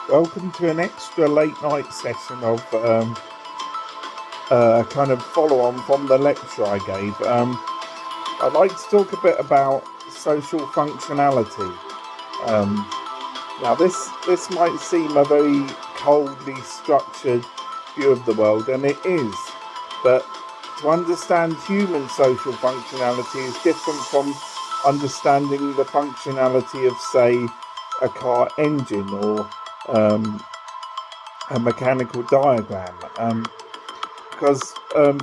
Welcome to an extra late night session of kind of follow on from the lecture I gave. I'd like to talk a bit about social functionality. Um, Now, this might seem a very coldly structured view of the world, and it is, but to understand human social functionality is different from understanding the functionality of, say, a car engine or um, a mechanical diagram. Because,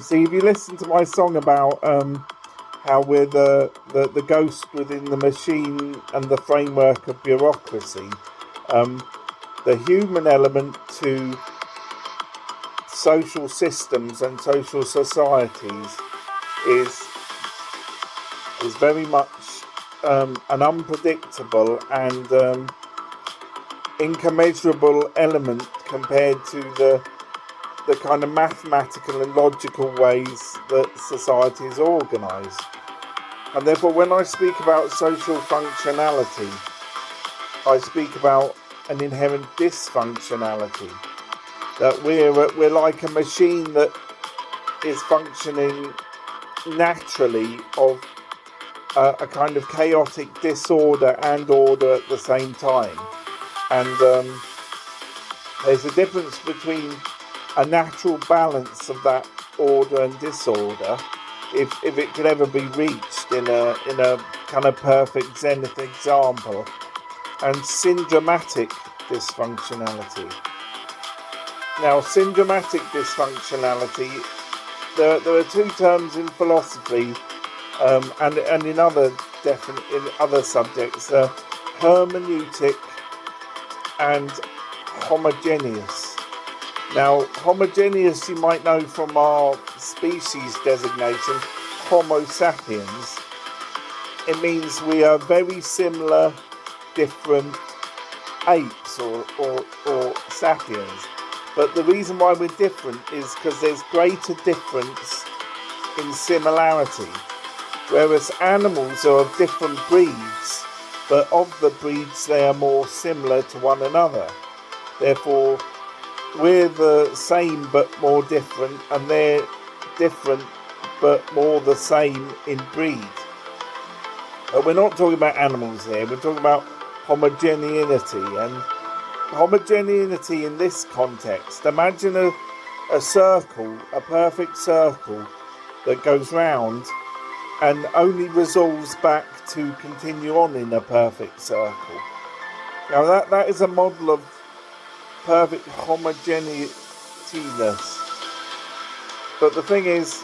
see, if you listen to my song about how we're the ghost within the machine and the framework of bureaucracy, um, the human element to social systems and social societies is very much an unpredictable and incommensurable element compared to the kind of mathematical and logical ways that society is organised. And therefore, when I speak about social functionality, I speak about an inherent dysfunctionality. That we're like a machine that is functioning naturally of a kind of chaotic disorder and order at the same time. And there's a difference between a natural balance of that order and disorder, if it could ever be reached in a kind of perfect zenith example, and syndromatic dysfunctionality. Now, syndromatic dysfunctionality, there are two terms in philosophy and in other subjects, hermeneutic and homogeneous. Now, homogeneous you might know from our species designation, Homo sapiens. It means we are very similar, different apes or sapiens. But the reason why we're different is because there's greater difference in similarity. Whereas animals are of different breeds, but of the breeds they are more similar to one another. Therefore, we're the same but more different, and they're different but more the same in breed. But we're not talking about animals here, we're talking about homogeneity. And homogeneity in this context, imagine a circle, a perfect circle that goes round and only resolves back to continue on in a perfect circle. Now that is a model of perfect homogeneityness. But the thing is,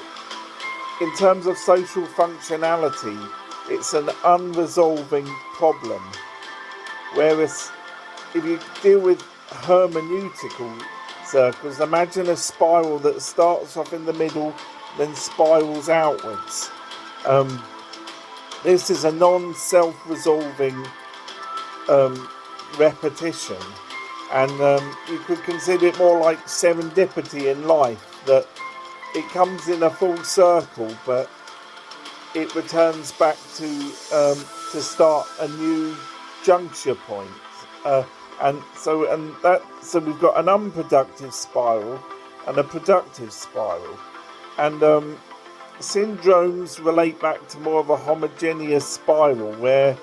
in terms of social functionality, it's an unresolving problem. Whereas if you deal with hermeneutical circles, imagine a spiral that starts off in the middle, then spirals outwards. This is a non-self-resolving repetition, and you could consider it more like serendipity in life, that it comes in a full circle, but it returns back to start a new juncture point. So we've got an unproductive spiral and a productive spiral, and syndromes relate back to more of a homogeneous spiral, where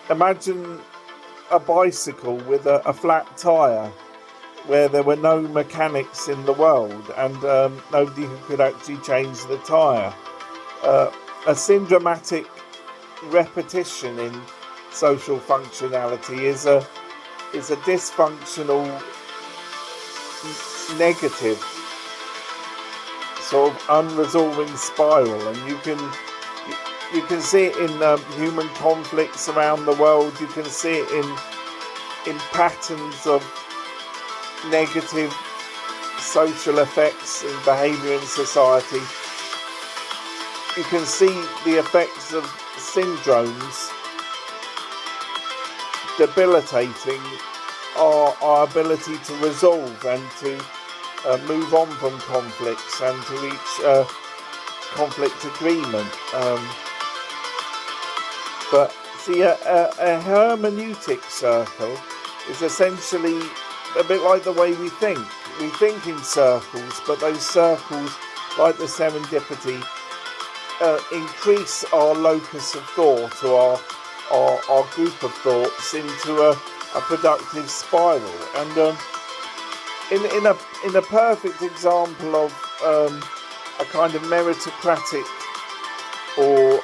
imagine a bicycle with a flat tyre where there were no mechanics in the world and nobody who could actually change the tyre. A syndromatic repetition in social functionality is a dysfunctional, negative, sort of unresolving spiral, and you can see it in human conflicts around the world. You can see it in patterns of negative social effects in behaviour in society. You can see the effects of syndromes debilitating our ability to resolve and to move on from conflicts and to reach conflict agreement. But see, a hermeneutic circle is essentially a bit like the way we think. We think in circles, but those circles, like the serendipity, increase our locus of thought, or our group of thoughts, into a productive spiral. And in a perfect example of a kind of meritocratic or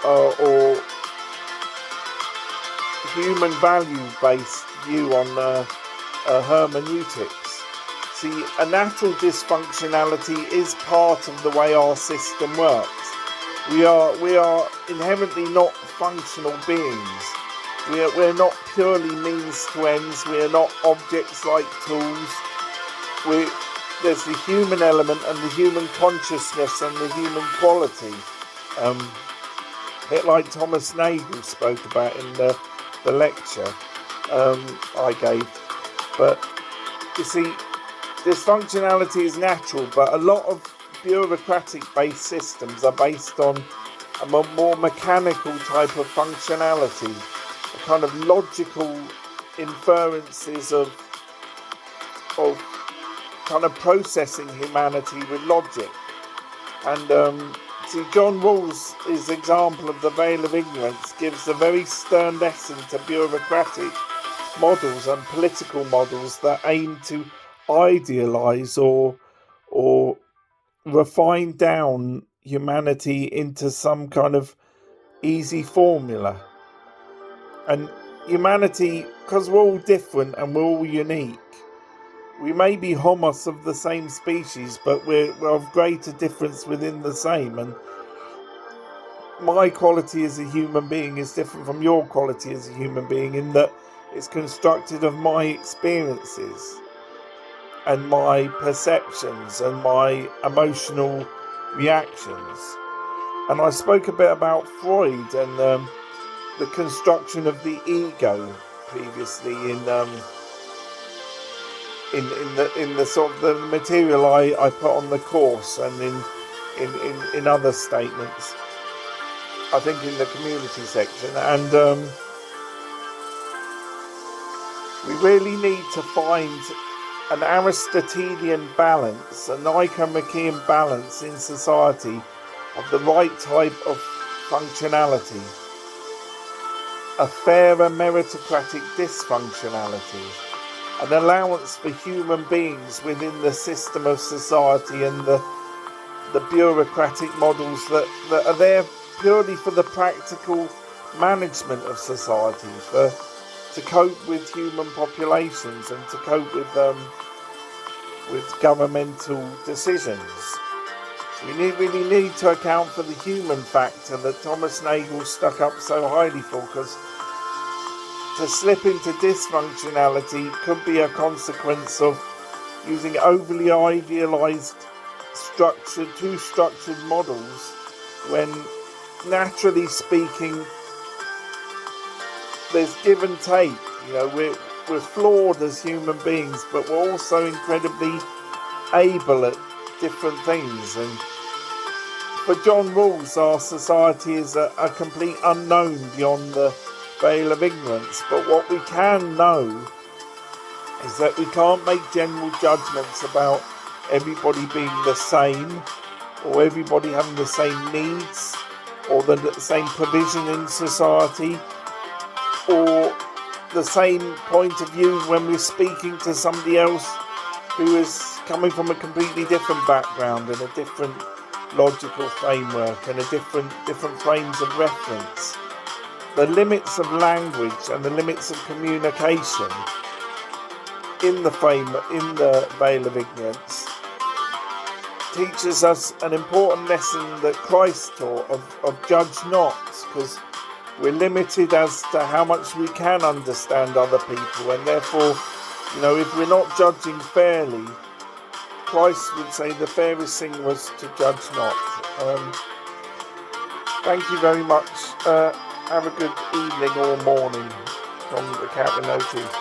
human value-based view on hermeneutics. See, a natural dysfunctionality is part of the way our system works. We are inherently not functional beings. We're not purely means to ends. We are not objects like tools. There's the human element and the human consciousness and the human quality. A bit like Thomas Nagel spoke about in the lecture I gave. But you see, dysfunctionality is natural, but a lot of bureaucratic-based systems are based on a more mechanical type of functionality, a kind of logical inferences of kind of processing humanity with logic. And see, John Rawls' example of the veil of ignorance gives a very stern lesson to bureaucratic models and political models that aim to idealize or refine down humanity into some kind of easy formula. And humanity, because we're all different and we're all unique, we may be homos of the same species, but we're of greater difference within the same. And my quality as a human being is different from your quality as a human being, in that it's constructed of my experiences and my perceptions and my emotional reactions. And I spoke a bit about Freud and the construction of the ego previously in the sort of the material I put on the course, and in other statements, I think in the community section. And we really need to find an Aristotelian balance, a Nicomachean balance in society of the right type of functionality, a fairer meritocratic dysfunctionality, an allowance for human beings within the system of society, and the bureaucratic models that are there purely for the practical management of society, to cope with human populations and to cope with governmental decisions. We really need to account for the human factor that Thomas Nagel stuck up so highly for, because to slip into dysfunctionality could be a consequence of using overly idealized too structured models, when naturally speaking there's give and take. You know, we're flawed as human beings, but we're also incredibly able at different things. And for John Rawls, our society is a complete unknown beyond the veil of ignorance. But what we can know is that we can't make general judgments about everybody being the same, or everybody having the same needs, or the same provision in society, or the same point of view when we're speaking to somebody else who is coming from a completely different background and a different logical framework and a different frames of reference. The limits of language and the limits of communication in the veil of ignorance teaches us an important lesson that Christ taught of judge not, because we're limited as to how much we can understand other people, and therefore, you know, if we're not judging fairly, Christ would say the fairest thing was to judge not. Thank you very much. Have a good evening or morning from the Cat with No Teeth.